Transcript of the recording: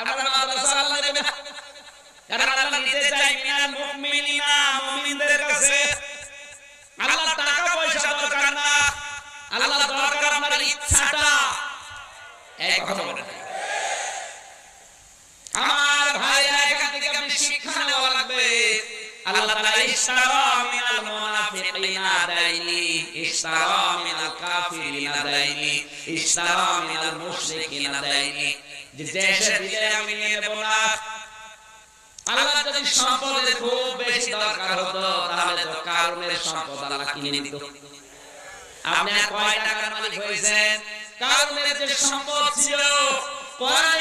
আমরা মাদ্রাসা আল্লাহ দেবে না, কারণ আল্লাহ নিজে চাই মিনাল মুমিনিনা, মুমিনদের কাছে আল্লাহ টাকা পয়সা দরকার না, আল্লাহ দরকার আপনার ইচ্ছাটা। এই কথা বলেন আমার ভাইরা, এখান থেকে আপনি শিক্ষা নেওয়া লাগবে। আল্লাহ তাআলা ইশতারা মিনাল মুনাফিকিনা দাইনি, ইশতারা মিনাল কাফিরিনা দাইনি, ইশতারা মিনাল মুশরিকিনা দাইনি। যে দেশে দিলে আমি নিয়ে নেব না। আল্লাহ যদি সম্পদের খুব বেশি দরকার হতো তাহলে তো কারুনের সম্পদ আল্লাহ কিনে নিত। আপনি কয় টাকার মালিক হয়েছেন? কারুনের যে সম্পদ ছিল কোরআন